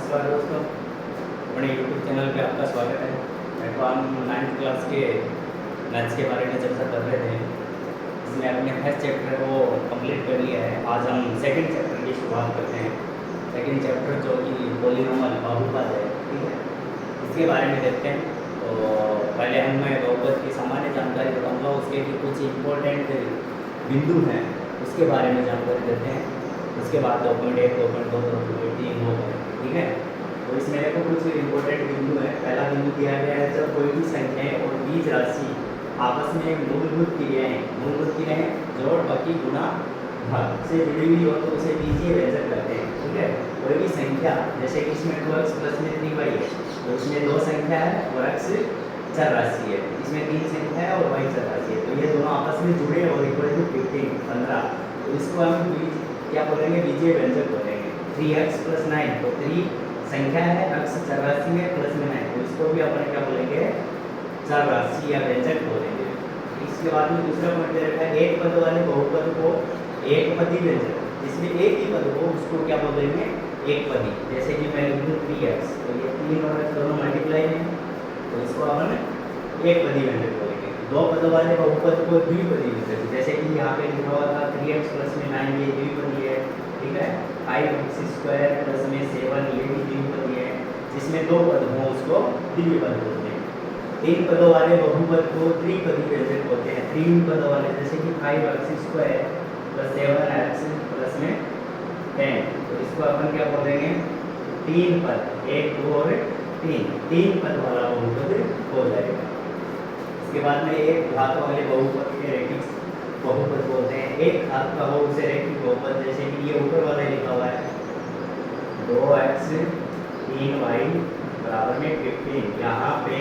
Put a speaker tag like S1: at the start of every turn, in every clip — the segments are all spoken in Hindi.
S1: नमस्कार दोस्तों, अपने यूट्यूब चैनल पे आपका स्वागत है। देखो हम 9th क्लास के मैथ्स के बारे में चर्चा कर रहे थे। इसमें अपने फर्स्ट चैप्टर को कंप्लीट कर लिया है। आज हम सेकंड चैप्टर की शुरुआत करते हैं। सेकंड चैप्टर जो कि पॉलीनोमियल बहुपद है, ठीक है, इसके बारे में देखते हैं। तो पहले मैं बहुपद की सामान्य जानकारी बताऊँगा, उसके भी कुछ इम्पोर्टेंट बिंदु हैं उसके बारे में जानकारी देते हैं। उसके बाद 2.1, 2.2, 2.3 हो गए, ठीक है। तो इसमें देखो कुछ इम्पोर्टेंट बिंदु है। पहला बिंदु दिया गया है, जब कोई भी संख्याएं और बीज राशि आपस में मूलभूत क्रियाएं जोड़, बाकी, गुणा, भाग से जुड़ी हुई हो तो उसे बीजीय व्यंजक कहते हैं, ठीक है। कोई भी संख्या, जैसे कि इसमें 2x प्लस में 3y है, तो इसमें 2 संख्या है और x चर राशि है। इसमें 3 संख्या है और y चर राशि है, तो ये दोनों आपस में जुड़े और इक्वल टू 15, तो इसको हम क्या बोलेंगे, बीजीय व्यंजक बोलेंगे। 3x प्लस 9, तो 3 संख्या है, x चर राशि है, प्लस में 9, तो इसको भी अपन क्या बोलेंगे, चर राशि या व्यंजक बोलेंगे। इसके बाद में दूसरा पॉइंट दे रखा है, एक पद वाले बहुपद को एक पदी व्यंजक, जिसमें एक ही पद हो उसको क्या बोलेंगे, एक पदी। जैसे कि मैं लिखूँ 3x, तो ये 3 और x दोनों मल्टीप्लाई है, तो इसको अपन एक पदी व्यंजक बोलेंगे। दो पद वाले बहुपद को द्विपदी व्यंजक, जैसे कि यहाँ पे लिखा हुआ था 3x प्लस में 9, ये द्विपदी है, ठीक है। 5x स्क्वायर प्लस में 7, ये भी द्विपदी है। जिसमें दो पद हों उसको द्विपद बोलते हैं। 3 पदों वाले बहुपद को त्रिपदी व्यंजक बोलते हैं। 3 पद वाले, जैसे कि 5x square plus 7x plus में 10, तो इसको अपन क्या बोलेंगे, 3 पद, 1, 2 और 3 पद वाला बहुपद हो जाएगा। इसके बाद में एक घात वाले बहुपद के रैखिक बहुपद बोलते हैं। एक घात का हो उसे रैखिक बहुपद, जैसे कि ये ऊपर वाला लिखा हुआ है 2x 3y बराबर में 15। यहाँ पे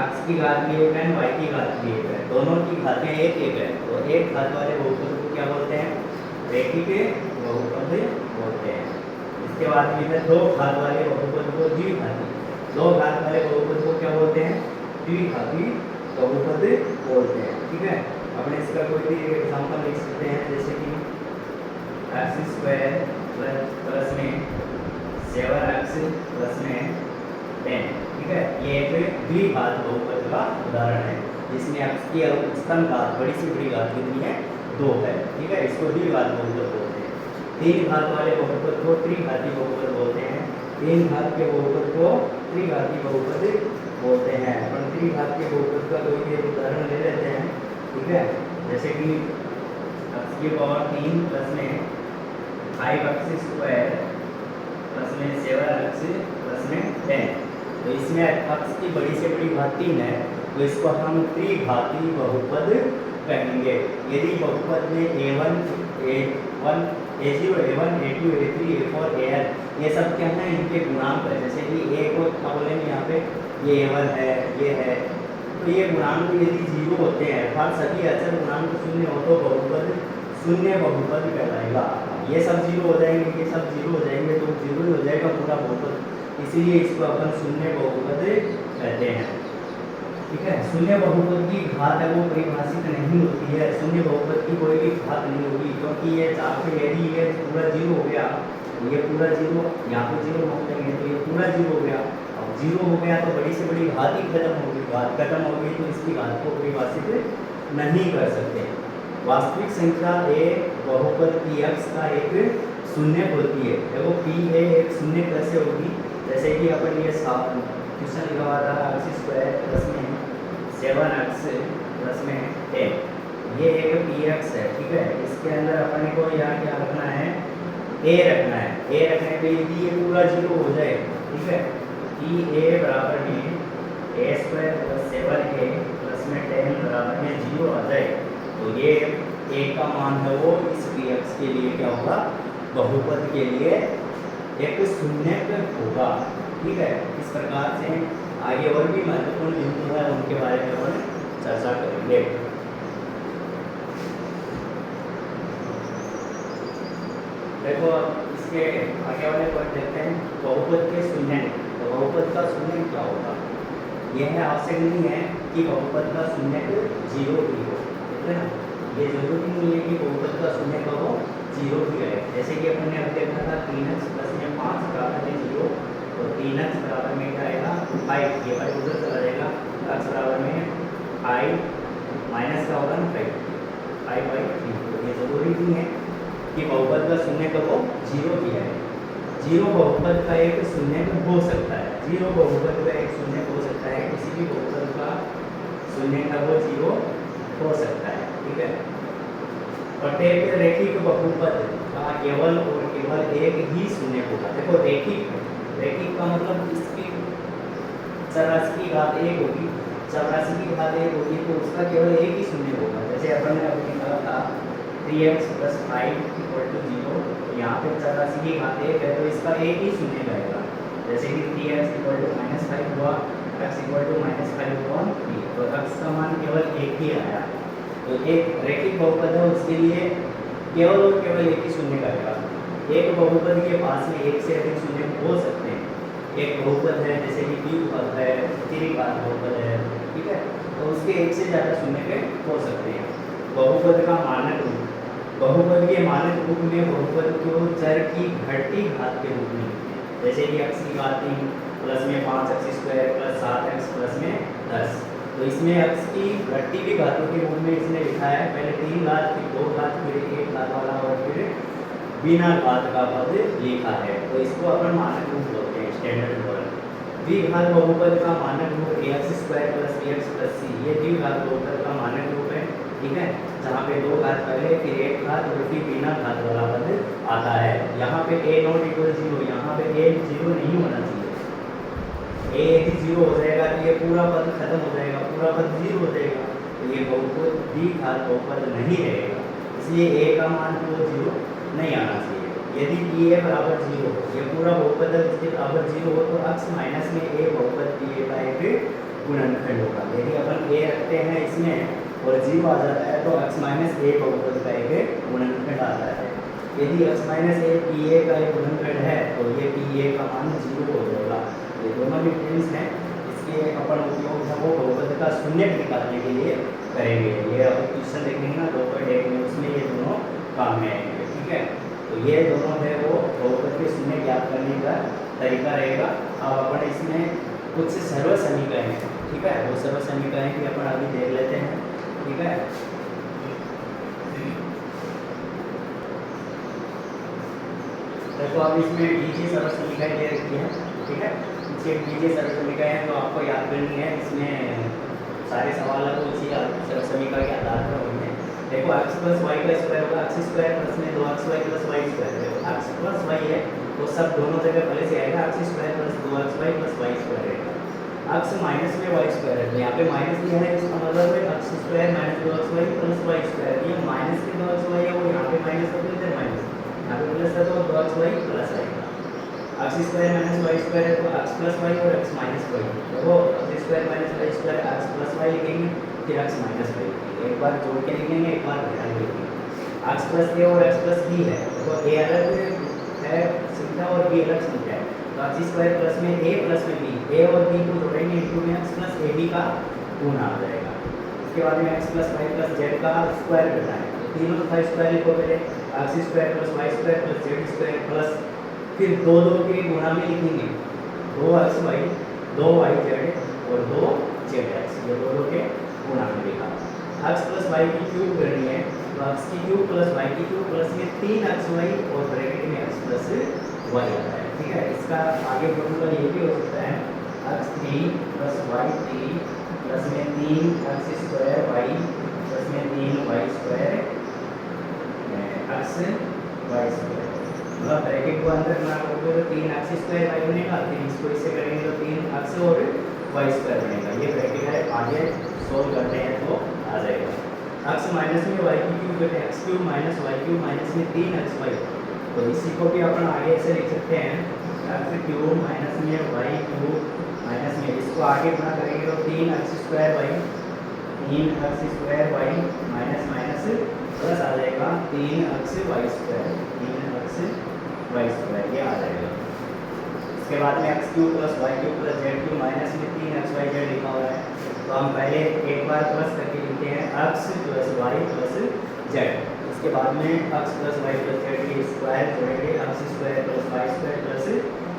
S1: x की घात भी एक है, y की घात भी एक है, दोनों की घातें एक एक है, तो एक घात वाले बहुपद को क्या बोलते हैं, रैखिक बहुपद बोलते हैं। इसके बाद में दो घात वाले बहुपद को द्विघाती, दो घात वाले बहुपद को क्या बोलते हैं, द्विघाती बहुपद बोलते हैं, ठीक है। अपने इसका कोई भी एग्जांपल लिख सकते हैं, जैसे कि x स्क्वायर प्लस में 7x प्लस में 10, ठीक है। ये एक द्विघात बहुपद का उदाहरण है, जिसमें x की उच्चतम घात, बड़ी से बड़ी घात कितनी है, 2 है, ठीक है। इसको द्विघात बहुपद बोलते हैं। 3 घात वाले बहुपद को त्रिघाती बहुपद बोलते हैं। 3 घात के बहुपद को त्रिघाती बहुपद बोलते हैं। अपन त्रिघात के बहुपद का कोई भी उदाहरण ले लेते हैं, ठीक है। जैसे कि x की पावर 3 प्लस में 5x स्क्वायर प्लस में 7x प्लस में 10, तो इसमें x की बड़ी से बड़ी घात 3 है, तो इसको हम त्रिघाती बहुपद कहेंगे। यदि बहुपद में a1 a1 a0 a1 a2 a3 a4 an ये सब क्या है, इनके गुणांक है। जैसे कि a को क्या बोलेंगे, यहाँ पे ये a1 है, ये है, तो ये गुणांक यदि 0 होते हैं, अर्थात सभी अचर गुणांक 0 हो तो बहुपद शून्य बहुपद कहलाएगा। ये सब 0 हो जाएंगे, ये सब 0 हो जाएंगे, तो 0 हो जाएगा पूरा बहुपद, इसीलिए इसको अपन शून्य बहुपद कहते हैं, ठीक है। शून्य बहुपद की घात है वो परिभाषित नहीं होती है। शून्य बहुपद की कोई भी घात नहीं होगी, क्योंकि ये चार पे यदि ये पूरा 0 हो गया, तो ये पूरा 0, यहाँ पे 0 मान लेंगे, तो ये पूरा 0 हो गया। अब 0 हो गया तो बड़ी से बड़ी घात ही खत्म होगी, घात खत्म हो गई तो इसकी घात को परिभाषित नहीं कर सकते। वास्तविक संख्या a बहुपद px का एक शून्य होती है। देखो pa एक शून्य कैसे होगी, जैसे कि अपन ये क्वेश्चन लिखा हुआ था x स्क्वायर प्लस में 7x प्लस में 10, ये एक px है, ठीक है। इसके अंदर अपन को यहाँ क्या रखना है, a रखना है। a रखने पे यदि ये पूरा 0 हो जाए, ठीक है, कि a बराबर में a square plus 7a plus में 10 बराबर में 0 आ जाए, तो ये a का मान है वो इस px के लिए क्या होगा, बहुपद के लिए एक शून्य होगा, ठीक है। इस प्रकार से आगे और भी महत्वपूर्ण बिंदु है, उनके बारे में हम चर्चा करेंगे। देखो इसके आगे वाले पॉइंट देखते हैं, बहुपद के शून्य। तो बहुपद का शून्य क्या होगा, यह आवश्यक नहीं है कि बहुपद का शून्य 0 ही हो, ठीक है ना। ये जरूरी नहीं है कि बहुपद का शून्य हो 0 ही रहे। जैसे कि अपन ने अब देखा था 3x प्लस में 5 बराबर में 0, 3 अक्स बराबर में क्या आएगा 5, ये 5 उधर चला जाएगा, अक्स बराबर में 5 माइनस का होगा ना 5/3। तो ये जरूरी नहीं है कि बहुपद का शून्य का वो 0 किया है, 0 बहुपद का एक शून्य हो सकता है, 0 बहुपद का एक शून्य हो सकता है, किसी भी बहुपद का शून्य का वो 0 हो सकता है, ठीक है। प्रत्येक रैखिक बहुपद का केवल और केवल एक ही शून्य होगा। देखो रैखिक, रैखिक का मतलब इसकी चौरासी की घात 1 होगी, 84 की घात 1 होगी, तो उसका केवल एक ही शून्य होगा। जैसे अपन ने अभी निकाला था 3x + 5 = 0, यहाँ पे 84 की घात 1 है तो इसका एक ही शून्य रहेगा। जैसे कि 3x = -5 हुआ, x = -5/3, तो x का मान केवल एक ही आया। तो एक रैखिक बहुपद है, उसके लिए केवल और केवल एक ही शून्य रहेगा। एक बहुपद के पास में एक से अधिक शून्य हो सकते हैं। एक बहुपद है जैसे कि द्विघात है, त्रिघात बहुपद है, ठीक है, तो उसके एक से ज़्यादा शून्य के हो सकते हैं। बहुपद का मानक रूप, बहुपद के मानक रूप में बहुपद को चर की घटती घात के रूप में लिखते हैं। जैसे कि x की घात 3 प्लस में 5x² प्लस 7x प्लस में 10, तो इसमें x की घटती हुई घातों के रूप में इसने लिखा है, पहले 3 घात, फिर 2 घात, फिर 1 घात वाला और फिर बिना घात का पद लिखा है, तो इसको अपन मानक रूप बोलते हैं, स्टैंडर्ड फॉर्म। द्विघात बहुपद का मानक रूप ax² + bx + c, ये द्विघात बहुपद का मानक रूप है, ठीक है, जहाँ पे 2 घात पहले, फिर 1 घात और फिर बिना घात वाला पद आता है। यहाँ पे a ≠ 0, यहाँ पे a 0 नहीं होना चाहिए। a यदि 0 हो जाएगा तो ये पूरा पद खत्म हो जाएगा, पूरा पद 0 हो जाएगा, तो ये बहुपद द्विघात बहुपद नहीं रहेगा, इसलिए a का मान तो 0 नहीं आना चाहिए। यदि a बराबर 0 हो, ये पूरा बहुपद इसके बराबर 0 हो, तो x माइनस में a बहुपद a का एक गुणनखंड होगा। यदि अपन a रखते हैं इसमें और 0 आ जाता है तो x माइनस a बहुपद का एक गुणनखंड आता है। यदि x माइनस a pa का एक गुणनखंड है तो ये pa का मान 0 हो जाएगा। ये दोनों भी टेंस हैं, इसके अपन उपयोग है वो बहुपद का शून्य निकालने के लिए करेंगे। ये अब क्वेश्चन देखेंगे ना 2.1 में, उसमें ये दोनों काम में आएंगे, ठीक है। तो ये दोनों है वो बहुपद के शून्य ज्ञात करने का तरीका रहेगा। अब अपन इसमें कुछ सर्व समीकरण हैं, ठीक है, वो सर्व समीकरण भी अपन अभी देख लेते हैं, ठीक है। देखो अब इसमें डीजे सर्व समीकरण दे रखी है, ठीक है, पीछे डीजे सर्व समीकरण है तो आपको याद करनी है। इसमें सारे सवाल है वो इसी सर्व समीकरण के आधार पर होंगे। देखो x + y का स्क्वायर होगा, x² प्लस में 2xy + y², देखो x + y है तो सब दोनों जगह पहले से आएगा, x² + 2xy + y² रहेगा। x माइनस में y² है तो यहाँ पे माइनस दिया है, इसका मतलब है x² - 2xy + y², ये माइनस के 2xy है वो यहाँ पे माइनस है तो इधर माइनस, यहाँ पे प्लस है तो 2xy प्लस आएगा। x² - y² है तो x + y और x - y, देखो x² - y² x + y लिखेंगे, फिर x - y, एक बार जोड़ के लिखेंगे, एक बार घटा के लिखेंगे। x + a और x + b है, देखो a अलग है संख्या और b अलग संख्या है, तो x² प्लस में a प्लस में b, a और b को जोड़ेंगे इनटू में x + ab का गुण आ जाएगा। इसके बाद में x + y + z का स्क्वायर करना है, तो तीनों का स्क्वायर लिखो पहले, x² + y² + z² प्लस फिर 2 के गुणा में लिखेंगे 2xy 2yz और 2zx, ये दोनों के गुणा में लिखा। x + y की क्यूब करनी है तो x की क्यूब प्लस y की क्यूब प्लस में 3xy और ब्रैकेट में x + y आता है, ठीक है। इसका आगे फॉर्मूला ये भी हो सकता है x3 + y3 प्लस में 3x² y प्लस में 3y² xy², मतलब ब्रैकेट को अंदर ना करोगे तो 3x² y बनेगा, फिर इसको इससे करेंगे तो 3x और y² बनेगा। ये ब्रैकेट है, आगे सोल्व करते हैं तो आ जाएगा। x माइनस में y की क्यूब करते हैं, x³ - y³ माइनस में 3xy, तो इसी को भी अपन आगे ऐसे लिख सकते हैं x³ माइनस में y³ माइनस में, इसको आगे गुणा करेंगे तो 3x² y minus minus plus आ जाएगा 3xy², 3xy², ये आ जाएगा। इसके बाद में x³ + y³ + z³ माइनस में 3xyz लिखा हुआ है, तो हम पहले एक बार प्लस करके लिखते हैं x + y + z, इसके बाद में x + y + z के स्क्वायर जोड़ेंगे, x² + y² +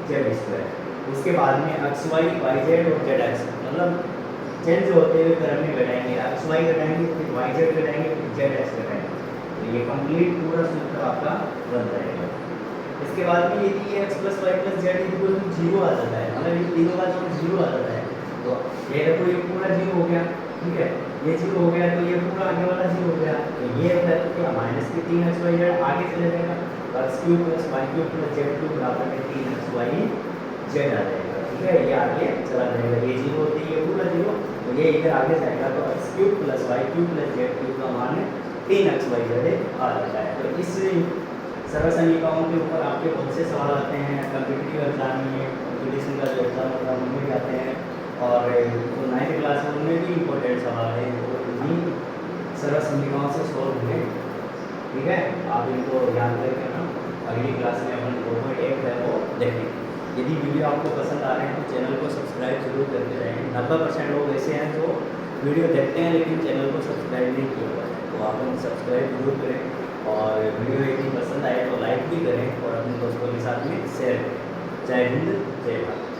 S1: z², उसके बाद में एक्स वाई वाई जेड और जेड एक्स मतलब चेंज होते हुए क्रम में घटाएंगे, एक्स वाई घटाएंगे, फिर वाई जेड घटाएंगे, फिर जेड एक्स घटाएंगे। तो ये कंप्लीट पूरा सूत्र आपका बन जाएगा। इसके बाद में यदि ये X plus Y plus Z equal to zero आ जाता है, मतलब ये तीनों का जो जीरो आ जाता है, तो ये देखो ये पूरा जीरो हो गया, ठीक है, ये जीरो हो गया तो ये पूरा आगे वाला जीरो हो गया। तो ये होता है क्या माइनस के 3 एक्स वाई जेड आगे चले जाएगा, X cube plus Y cube plus Z cube बराबर में 3 एक्स वाई जेड आ जाएगा, ठीक है, ये आगे चला जाएगा, ये जीरो होती है ये पूरा जीरो, तो ये इधर आगे जाएगा तो X cube plus Y cube plus Z cube का मान 3 एक्स वाई जेड आ जाता है। तो इस सरल समीकरणों के ऊपर आपके बहुत से सवाल आते हैं कम्पिटिटिव एग्जाम में, कॉम्पिटिशन का जो एग्जाम होता है उनमें भी आते हैं, और जो 9th क्लास है उनमें भी इम्पोर्टेंट सवाल है, वो इन्हीं सरल समीकरणों से सॉल्व होंगे, ठीक है। आप इनको याद करके ना अगली क्लास में अपन वो एक है वो देखें। यदि वीडियो आपको पसंद आ रहे हैं तो चैनल को सब्सक्राइब जरूर करते रहें। 90% लोग ऐसे हैं जो वीडियो देखते हैं लेकिन चैनल को सब्सक्राइब नहीं किया हुआ है, तो आप सब्सक्राइब जरूर करें, और वीडियो यदि पसंद आए तो लाइक भी करें और अपने दोस्तों के साथ में शेयर करें। जय हिंद, जय भारत।